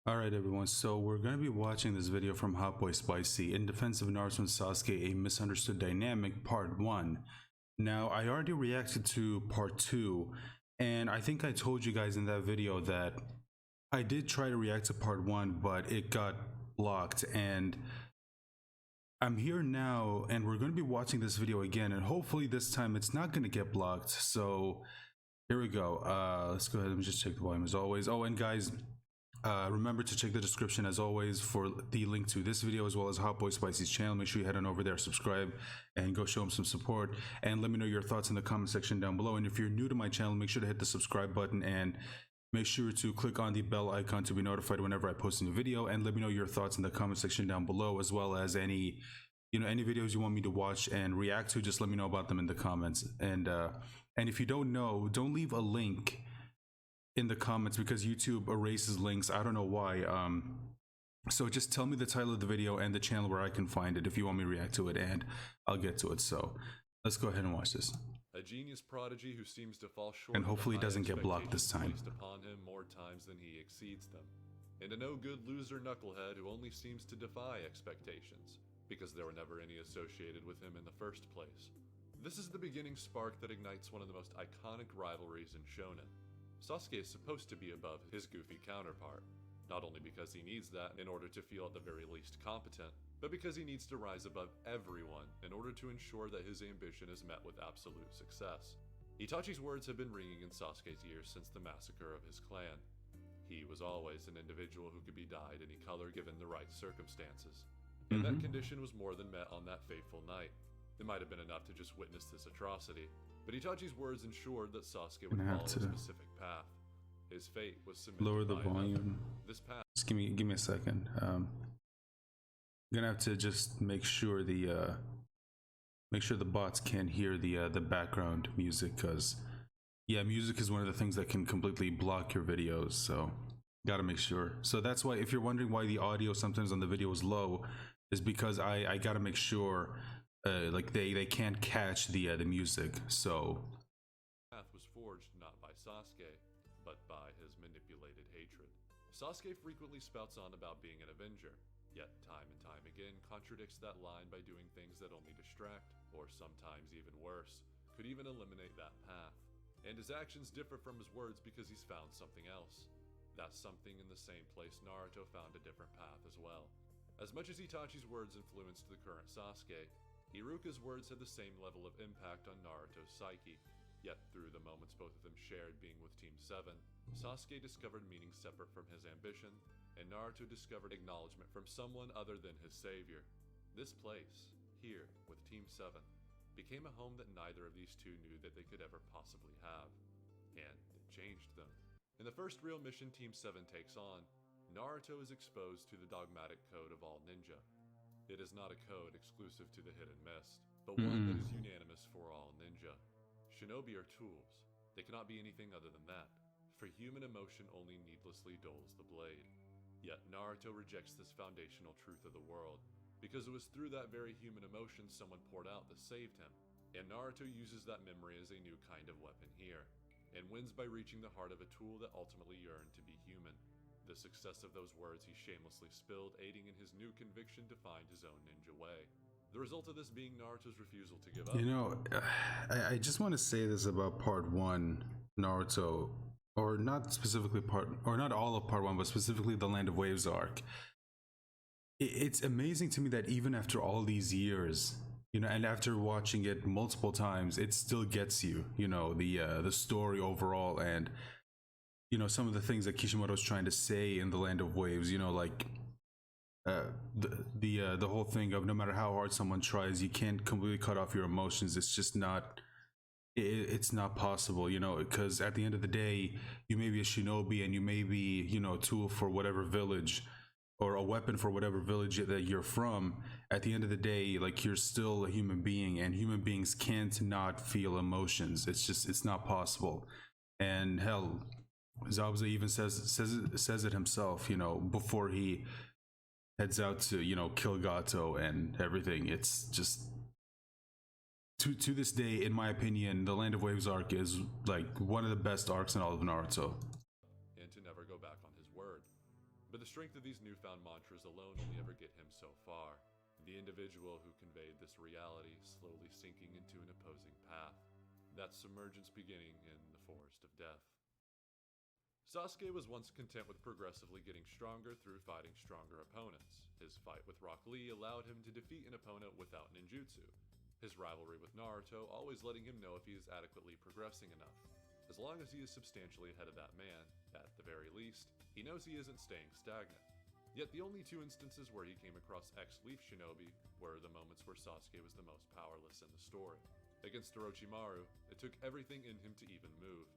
Alright everyone, so we're going to be watching this video from Hot Boy Spicy, In Defense of Naruto and Sasuke, A Misunderstood Dynamic, Part 1. Now, I already reacted to Part 2, and I think I told you guys in that video that I did try to react to Part 1, but it got blocked, and I'm here now, and we're going to be watching this video again, and hopefully this time it's not going to get blocked, so here we go. Let's go ahead and just check the volume as always. Oh, and guys, remember to check the description as always for the link to this video as well as Hot Boy Spicy's channel. Make sure you head on over there, subscribe, and go show him some support. And let me know your thoughts in the comment section down below. And if you're new to my channel, make sure to hit the subscribe button and make sure to click on the bell icon to be notified whenever I post a new video. And let me know your thoughts in the comment section down below, as well as any videos you want me to watch and react to. Just let me know about them in the comments. And if you don't know, don't leave a link in the comments because YouTube erases links. I don't know why. So just tell me the title of the video and the channel where I can find it if you want me to react to it, and I'll get to it. So let's go ahead and watch this. A genius prodigy who seems to fall short and hopefully it doesn't get blocked this time. Placed upon him more times than he exceeds them. And a no-good loser knucklehead who only seems to defy expectations because there were never any associated with him in the first place. This is the beginning spark that ignites one of the most iconic rivalries in shonen. Sasuke is supposed to be above his goofy counterpart, not only because he needs that in order to feel at the very least competent, but because he needs to rise above everyone in order to ensure that his ambition is met with absolute success. Itachi's words have been ringing in Sasuke's ears since the massacre of his clan. He was always an individual who could be dyed any color given the right circumstances, and that condition was more than met on that fateful night. It might have been enough to just witness this atrocity, but Itachi's words ensured that Sasuke would follow a specific path. His fate was cemented. Lower the volume. This path. Just give me a second. I'm gonna have to just make sure the bots can't hear the background music, because yeah, music is one of the things that can completely block your videos. So gotta make sure. So that's why, if you're wondering why the audio sometimes on the video is low, is because I gotta make sure. Like they can't catch the music. So path was forged not by Sasuke, but by his manipulated hatred. Sasuke frequently spouts on about being an avenger, yet time and time again contradicts that line by doing things that only distract, or sometimes even worse, could even eliminate that path. And his actions differ from his words because he's found something else. That's something in the same place Naruto found a different path as well. As much as Itachi's words influenced the current Sasuke, Iruka's words had the same level of impact on Naruto's psyche, yet through the moments both of them shared being with Team 7, Sasuke discovered meaning separate from his ambition, and Naruto discovered acknowledgement from someone other than his savior. This place, here, with Team 7, became a home that neither of these two knew that they could ever possibly have, and it changed them. In the first real mission Team 7 takes on, Naruto is exposed to the dogmatic code of all ninja. It is not a code exclusive to the Hidden Mist, but one that is unanimous for all ninja. Shinobi are tools. They cannot be anything other than that, for human emotion only needlessly dulls the blade. Yet Naruto rejects this foundational truth of the world, because it was through that very human emotion someone poured out that saved him, and Naruto uses that memory as a new kind of weapon here, and wins by reaching the heart of a tool that ultimately yearned to be human. The success of those words he shamelessly spilled, aiding in his new conviction to find his own ninja way. The result of this being Naruto's refusal to give up. You know, I just want to say this about Part 1 Naruto, or not specifically not all of Part 1, but specifically the Land of Waves arc. It's amazing to me that even after all these years, you know, and after watching it multiple times, it still gets you, you know, the story overall, and you know, some of the things that Kishimoto's trying to say in the Land of Waves, you know, like the whole thing of no matter how hard someone tries, you can't completely cut off your emotions. It's just not, it's not possible, you know, because at the end of the day, you may be a shinobi and you may be, you know, a tool for whatever village, or a weapon for whatever village that you're from. At the end of the day, like, you're still a human being, and human beings can't not feel emotions. It's just, it's not possible. And hell, Zabuza even says it himself, you know, before he heads out to, you know, kill Gato and everything. It's just, to this day, in my opinion, the Land of Waves arc is like one of the best arcs in all of Naruto. And to never go back on his word. But the strength of these newfound mantras alone only ever get him so far. The individual who conveyed this reality slowly sinking into an opposing path. That submergence beginning in the Forest of Death. Sasuke was once content with progressively getting stronger through fighting stronger opponents. His fight with Rock Lee allowed him to defeat an opponent without ninjutsu. His rivalry with Naruto always letting him know if he is adequately progressing enough. As long as he is substantially ahead of that man, at the very least, he knows he isn't staying stagnant. Yet the only two instances where he came across ex-Leaf Shinobi were the moments where Sasuke was the most powerless in the story. Against Orochimaru, it took everything in him to even move.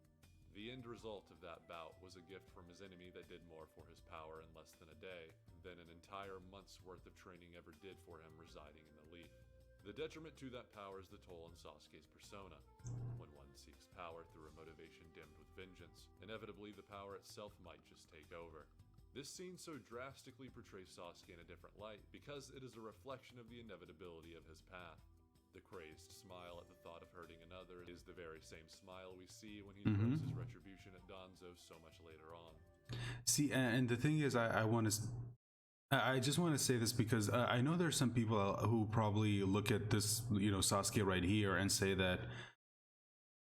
The end result of that bout was a gift from his enemy that did more for his power in less than a day than an entire month's worth of training ever did for him residing in the Leaf. The detriment to that power is the toll on Sasuke's persona. When one seeks power through a motivation dimmed with vengeance, inevitably the power itself might just take over. This scene so drastically portrays Sasuke in a different light because it is a reflection of the inevitability of his path. The crazed smile at the thought of hurting another is the very same smile we see when he throws his retribution at Danzo so much later on. See, and the thing is, I just want to say this because I know there's some people who probably look at this, Sasuke right here and say that,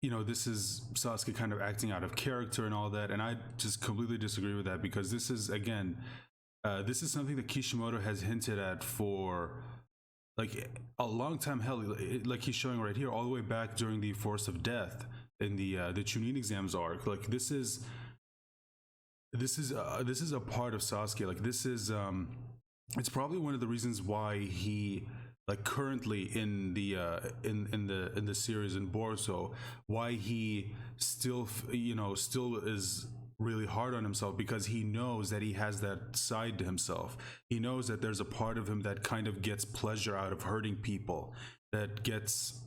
this is Sasuke kind of acting out of character and all that. And I just completely disagree with that because this is, again, this is something that Kishimoto has hinted at for like a long time. Hell, like he's showing right here, all the way back during the Force of Death in the Chunin exams arc. Like this is a part of Sasuke. Like this is it's probably one of the reasons why he, like currently in the in the series in Boruto, why he still is really hard on himself, because he knows that he has that side to himself. He knows that there's a part of him that kind of gets pleasure out of hurting people, that gets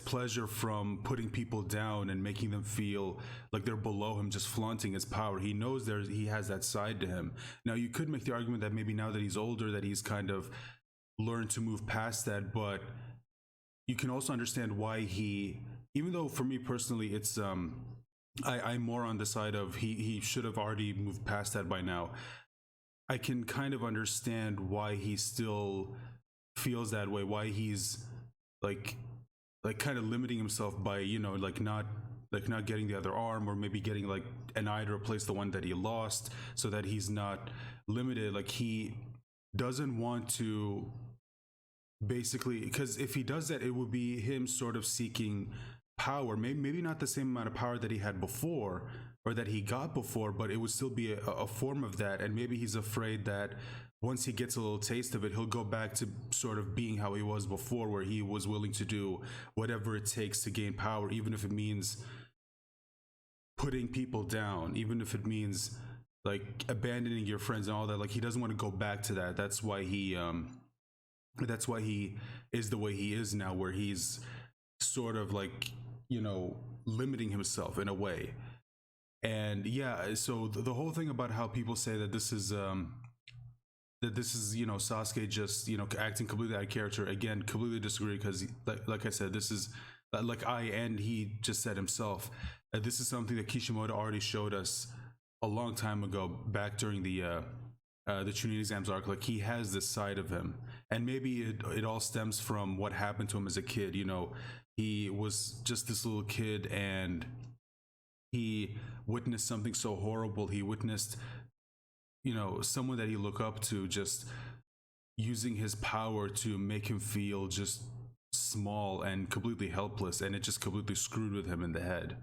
pleasure from putting people down and making them feel like they're below him, just flaunting his power. He knows he has that side to him. Now, you could make the argument that maybe now that he's older, that he's kind of learned to move past that, but you can also understand why he, even though for me personally, it's I'm more on the side of he should have already moved past that by now. I can kind of understand why he still feels that way, why he's like kind of limiting himself by not getting the other arm, or maybe getting like an eye to replace the one that he lost, so that he's not limited. Like he doesn't want to, basically, because if he does that, it would be him sort of seeking power, maybe not the same amount of power that he had before or that he got before, but it would still be a form of that. And maybe he's afraid that once he gets a little taste of it, he'll go back to sort of being how he was before, where he was willing to do whatever it takes to gain power, even if it means putting people down, even if it means like abandoning your friends and all that. Like he doesn't want to go back to that. That's why he is the way he is now, where he's sort of like, limiting himself in a way. And yeah, so the whole thing about how people say that this is Sasuke just acting completely out of character, again, completely disagree, because like I said, this is and he just said himself, this is something that Kishimoto already showed us a long time ago, back during the Chunin exams arc. Like he has this side of him, and maybe it all stems from what happened to him as a kid. He was just this little kid, and he witnessed something so horrible. He witnessed someone that he looked up to just using his power to make him feel just small and completely helpless, and it just completely screwed with him in the head.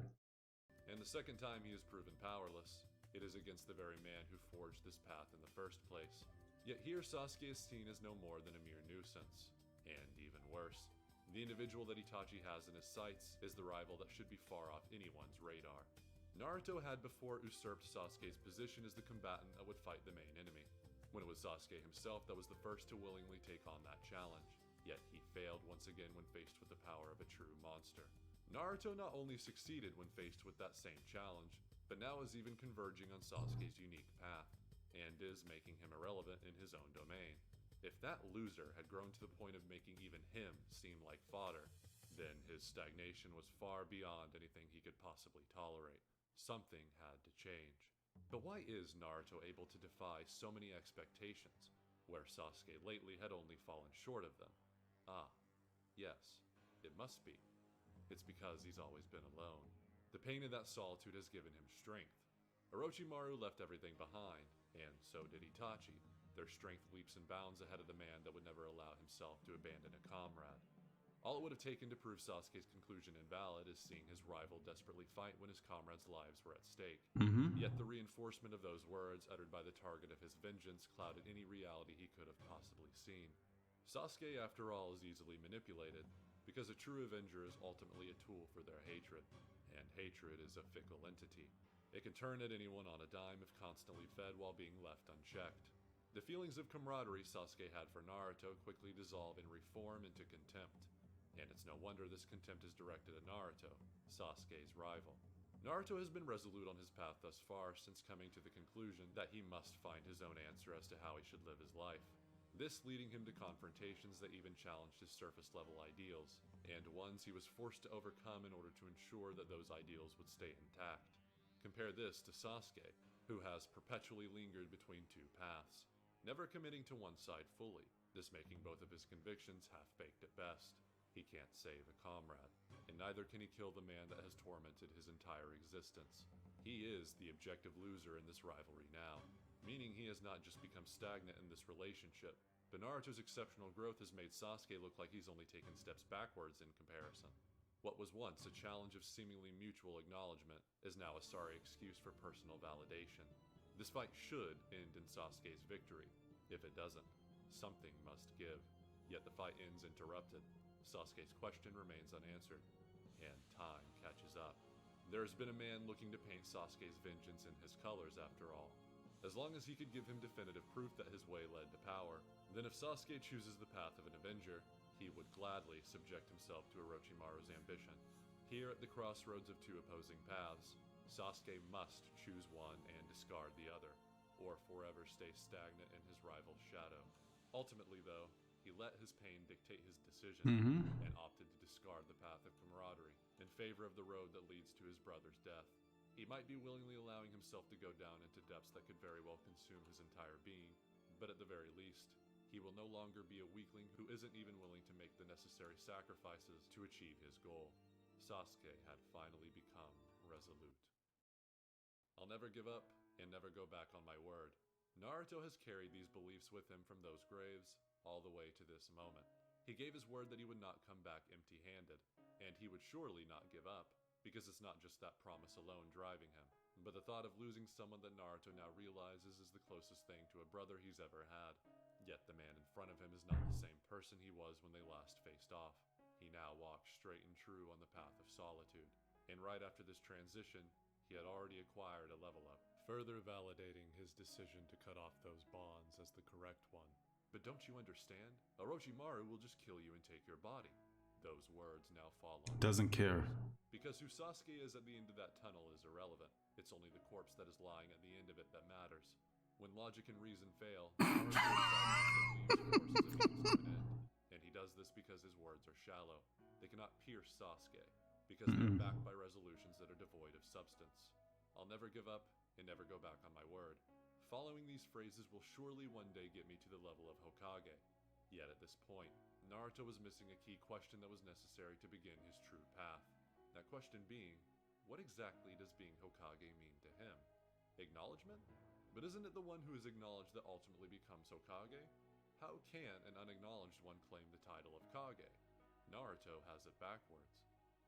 And the second time he is proven powerless, it is against the very man who forged this path in the first place. Yet here Sasuke is seen as no more than a mere nuisance. And even worse, the individual that Itachi has in his sights is the rival that should be far off anyone's radar. Naruto had before usurped Sasuke's position as the combatant that would fight the main enemy, when it was Sasuke himself that was the first to willingly take on that challenge. Yet he failed once again when faced with the power of a true monster. Naruto not only succeeded when faced with that same challenge, but now is even converging on Sasuke's unique path, and is making him irrelevant in his own domain. If that loser had grown to the point of making even him seem like fodder, then his stagnation was far beyond anything he could possibly tolerate. Something had to change. But why is Naruto able to defy so many expectations, where Sasuke lately had only fallen short of them? Ah, yes, it must be. It's because he's always been alone. The pain of that solitude has given him strength. Orochimaru left everything behind, and so did Itachi. Their strength leaps and bounds ahead of the man that would never allow himself to abandon a comrade. All it would have taken to prove Sasuke's conclusion invalid is seeing his rival desperately fight when his comrades' lives were at stake. Yet the reinforcement of those words uttered by the target of his vengeance clouded any reality he could have possibly seen. Sasuke, after all, is easily manipulated, because a true avenger is ultimately a tool for their hatred, and hatred is a fickle entity. It can turn at anyone on a dime if constantly fed while being left unchecked. The feelings of camaraderie Sasuke had for Naruto quickly dissolve and reform into contempt. And it's no wonder this contempt is directed at Naruto, Sasuke's rival. Naruto has been resolute on his path thus far since coming to the conclusion that he must find his own answer as to how he should live his life. This leading him to confrontations that even challenged his surface-level ideals, and ones he was forced to overcome in order to ensure that those ideals would stay intact. Compare this to Sasuke, who has perpetually lingered between two paths, never committing to one side fully, this making both of his convictions half-baked at best. He can't save a comrade, and neither can he kill the man that has tormented his entire existence. He is the objective loser in this rivalry now, meaning he has not just become stagnant in this relationship, but Naruto's exceptional growth has made Sasuke look like he's only taken steps backwards in comparison. What was once a challenge of seemingly mutual acknowledgement is now a sorry excuse for personal validation. This fight should end in Sasuke's victory. If it doesn't, something must give. Yet the fight ends interrupted. Sasuke's question remains unanswered, and time catches up. There has been a man looking to paint Sasuke's vengeance in his colors after all. As long as he could give him definitive proof that his way led to power, then if Sasuke chooses the path of an avenger, he would gladly subject himself to Orochimaru's ambition. Here at the crossroads of two opposing paths, Sasuke must choose one and discard the other, or forever stay stagnant in his rival's shadow. Ultimately, though, he let his pain dictate his decision and opted to discard the path of camaraderie in favor of the road that leads to his brother's death. He might be willingly allowing himself to go down into depths that could very well consume his entire being, but at the very least, he will no longer be a weakling who isn't even willing to make the necessary sacrifices to achieve his goal. Sasuke had finally become resolute. I'll never give up and never go back on my word. Naruto has carried these beliefs with him from those graves all the way to this moment. He gave his word that he would not come back empty-handed, and he would surely not give up, because it's not just that promise alone driving him, but the thought of losing someone that Naruto now realizes is the closest thing to a brother he's ever had. Yet the man in front of him is not the same person he was when they last faced off. He now walks straight and true on the path of solitude, and right after this transition, he had already acquired a level up, further validating his decision to cut off those bonds as the correct one. But don't you understand? Orochimaru will just kill you and take your body. Those words now fall on Doesn't care. Because who Sasuke is at the end of that tunnel is irrelevant. It's only the corpse that is lying at the end of it that matters. When logic and reason fail, Naruto decides to simply use force as a means to an end. And he does this because his words are shallow. They cannot pierce Sasuke, because they are backed by resolutions that are devoid of substance. I'll never give up and never go back on my word. Following these phrases will surely one day get me to the level of Hokage. Yet at this point, Naruto was missing a key question that was necessary to begin his true path. That question being, what exactly does being Hokage mean to him? Acknowledgement? But isn't it the one who is acknowledged that ultimately becomes Hokage? How can an unacknowledged one claim the title of Kage? Naruto has it backwards.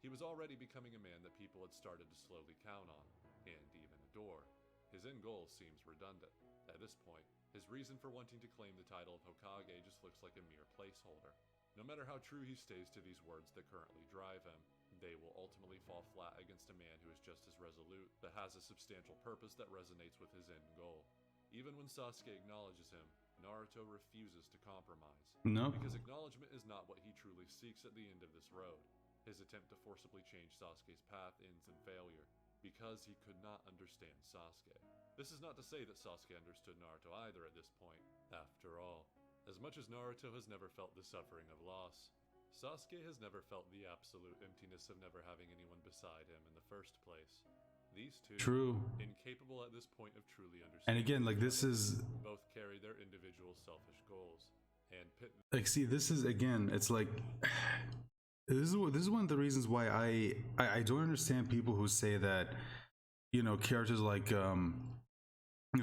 He was already becoming a man that people had started to slowly count on, and even adore. His end goal seems redundant. At this point, his reason for wanting to claim the title of Hokage just looks like a mere placeholder. No matter how true he stays to these words that currently drive him, they will ultimately fall flat against a man who is just as resolute, but has a substantial purpose that resonates with his end goal. Even when Sasuke acknowledges him, Naruto refuses to compromise. No. Because acknowledgement is not what he truly seeks at the end of this road. His attempt to forcibly change Sasuke's path ends in failure, because he could not understand Sasuke. This is not to say that Sasuke understood Naruto either at this point. After all, as much as Naruto has never felt the suffering of loss, Sasuke has never felt the absolute emptiness of never having anyone beside him in the first place. These two, True. incapable at this point of truly And understanding again, like, each this other, is both carry their individual selfish goals and pit. like, see, this is, again, it's like, this is one of the reasons why I don't understand people who say that, you know, characters like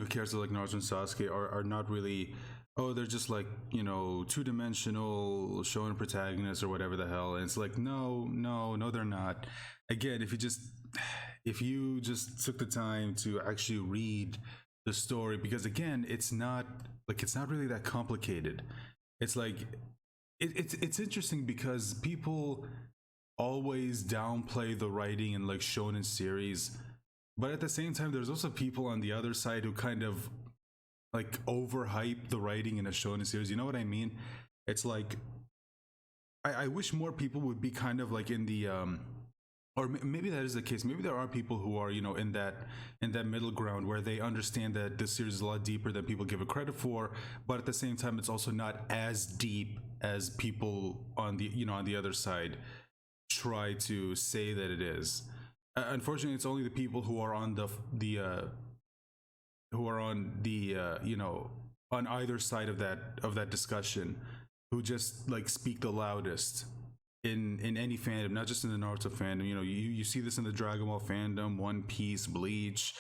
characters like Naruto and Sasuke are not really, oh, they're just like, you know, two-dimensional shonen protagonists or whatever the hell. And it's like, no, they're not. Again, if you just took the time to actually read the story, because again, it's not really that complicated. It's like, it's interesting because people always downplay the writing in like shonen series, but at the same time there's also people on the other side who kind of like overhype the writing in a shonen series. You know what I mean? It's like, I wish more people would be kind of like in the or maybe that is the case. Maybe there are people who are, you know, in that middle ground where they understand that this series is a lot deeper than people give it credit for, but at the same time it's also not as deep as people on the, you know, on the other side try to say that it is. Unfortunately, it's only the people who are on you know, on either side of that discussion, who just like speak the loudest in any fandom, not just in the Naruto fandom. You know, you see this in the Dragon Ball fandom, One Piece, Bleach,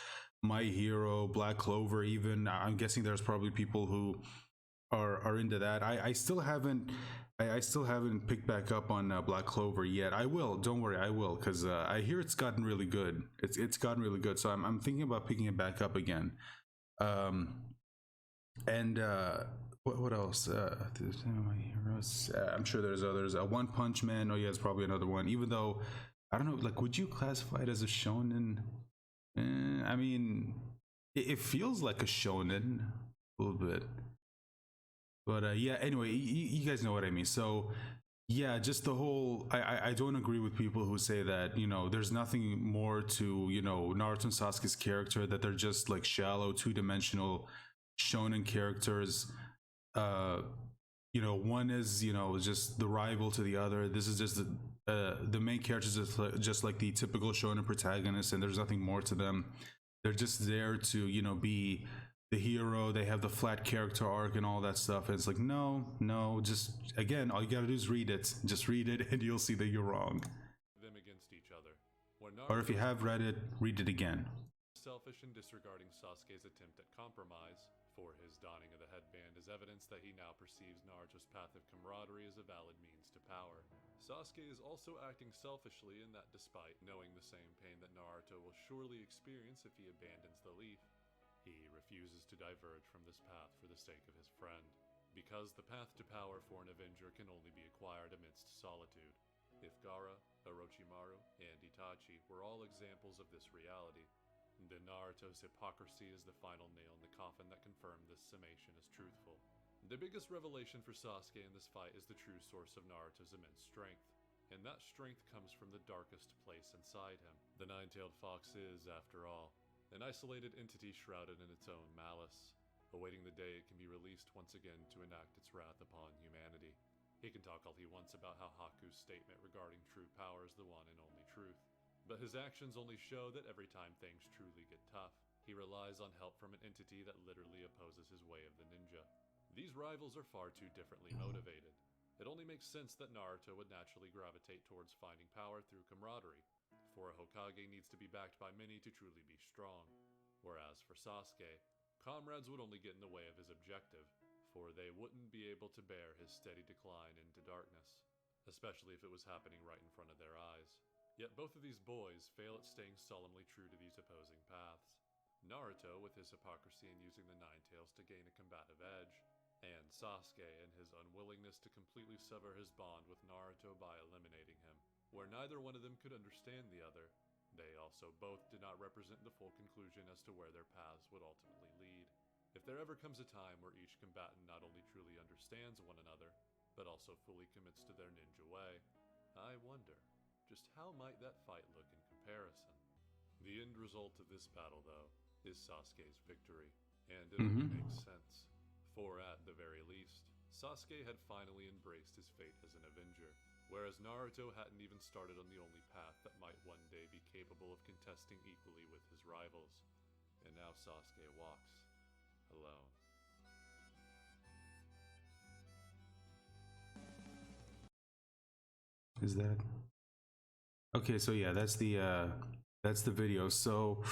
My Hero, Black Clover. Even, I'm guessing there's probably people who are into that. I still haven't picked back up on Black Clover yet. I will. Don't worry, I will, because I hear it's gotten really good. It's gotten really good. So I'm thinking about picking it back up again. Um, and what else? My heroes. I'm sure there's others. One Punch Man. Oh yeah, it's probably another one. Even though I don't know, like, would you classify it as a shonen? I mean, it feels like a shonen a little bit. But yeah, anyway, you guys know what I mean. So yeah, just the whole, I don't agree with people who say that, you know, there's nothing more to, you know, Naruto and Sasuke's character, that they're just like shallow two-dimensional shonen characters. uh you know, one is, you know, just the rival to the other. This is just the main characters just like the typical shonen protagonist, and there's nothing more to them. They're just there to, you know, be the hero. They have the flat character arc and all that stuff. And it's like, no, just, again, all you gotta do is read it. Just read it and you'll see that you're wrong. Them against each other. Where Or if you Naruto have read it, read it again. selfish and disregarding Sasuke's attempt at compromise, for his donning of the headband is evidence that he now perceives Naruto's path of camaraderie as a valid means to power. Sasuke is also acting selfishly in that, despite knowing the same pain that Naruto will surely experience if he abandons the leaf, he refuses to diverge from this path for the sake of his friend, because the path to power for an Avenger can only be acquired amidst solitude. If Gaara, Orochimaru, and Itachi were all examples of this reality, then Naruto's hypocrisy is the final nail in the coffin that confirmed this summation as truthful. The biggest revelation for Sasuke in this fight is the true source of Naruto's immense strength, and that strength comes from the darkest place inside him. The nine-tailed fox is, after all, an isolated entity shrouded in its own malice, awaiting the day it can be released once again to enact its wrath upon humanity. He can talk all he wants about how Haku's statement regarding true power is the one and only truth, but his actions only show that every time things truly get tough, he relies on help from an entity that literally opposes his way of the ninja. These rivals are far too differently motivated. It only makes sense that Naruto would naturally gravitate towards finding power through camaraderie, for a Hokage needs to be backed by many to truly be strong. Whereas for Sasuke, comrades would only get in the way of his objective, for they wouldn't be able to bear his steady decline into darkness, especially if it was happening right in front of their eyes. Yet both of these boys fail at staying solemnly true to these opposing paths. Naruto with his hypocrisy and using the Nine Tails to gain a combative edge, and Sasuke and his unwillingness to completely sever his bond with Naruto by eliminating him. Where neither one of them could understand the other, they also both did not represent the full conclusion as to where their paths would ultimately lead. If there ever comes a time where each combatant not only truly understands one another, but also fully commits to their ninja way, I wonder, just how might that fight look in comparison? The end result of this battle, though, is Sasuke's victory, and it only makes sense. For at the very least, Sasuke had finally embraced his fate as an Avenger, whereas Naruto hadn't even started on the only path that might one day be capable of contesting equally with his rivals. And now Sasuke walks alone. Is that okay? So yeah, that's the video. So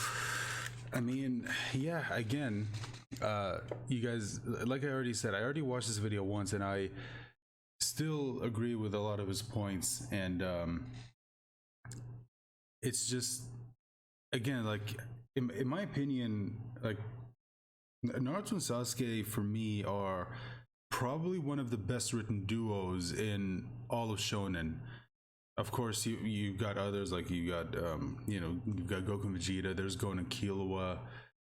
I mean, yeah, again, you guys, like I already said, I already watched this video once and I still agree with a lot of his points. And it's just, again, like in my opinion, like Naruto and Sasuke for me are probably one of the best written duos in all of shonen. Of course, you got others, like you got you've got Goku and Vegeta. There's Gon and Killua,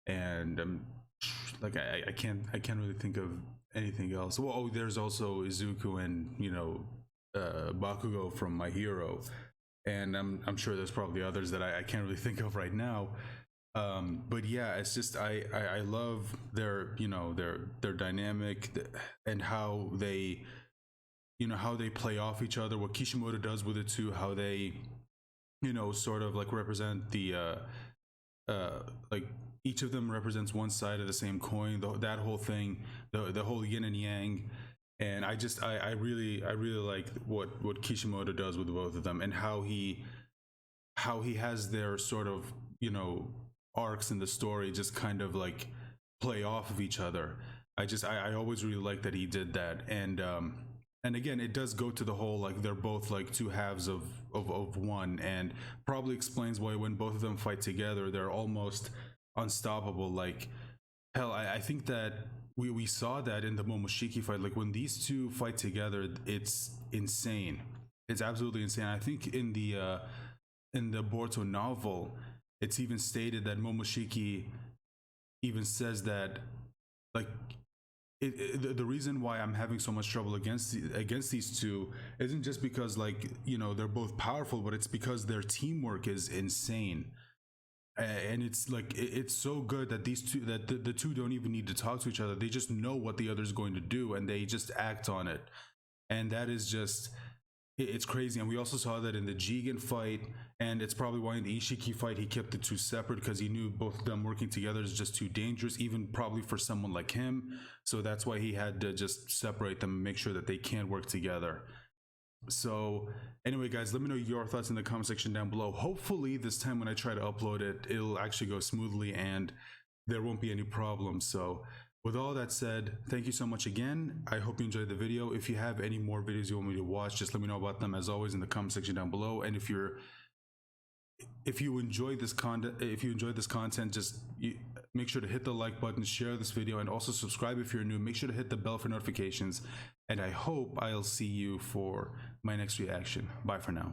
and like I can't really think of anything else. Well, oh, there's also Izuku and Bakugo from My Hero, and I'm sure there's probably others that I can't really think of right now. But yeah, it's just I love their their dynamic and how they how they play off each other, what Kishimoto does with it too, how they sort of like represent the like each of them represents one side of the same coin, that whole thing, the whole yin and yang. And I really like what Kishimoto does with both of them, and how he has their sort of arcs in the story just kind of like play off of each other. I always really like that he did that. And again, it does go to the whole like they're both like two halves of one, and probably explains why when both of them fight together they're almost unstoppable. Like hell, I think that we saw that in the Momoshiki fight. Like when these two fight together, it's insane. It's absolutely insane. I think in the Boruto novel, it's even stated that Momoshiki even says that like the reason why I'm having so much trouble against these two isn't just because like they're both powerful, but it's because their teamwork is insane. And it's like it's so good that these two the two don't even need to talk to each other. They just know what the other's going to do and they just act on it. And that is just, it's crazy. And we also saw that in the Jigen fight, and it's probably why in the Ishiki fight he kept the two separate, because he knew both of them working together is just too dangerous, even probably for someone like him. So that's why he had to just separate them and make sure that they can't work together. So anyway, guys, let me know your thoughts in the comment section down below. Hopefully this time when I try to upload it, it'll actually go smoothly and there won't be any problems. So with all that said, thank you so much again. I hope you enjoyed the video. If you have any more videos you want me to watch, just let me know about them as always in the comment section down below. And if you enjoyed this content, just make sure to hit the like button, share this video, and also subscribe if you're new. Make sure to hit the bell for notifications. And I hope I'll see you for my next reaction. Bye for now.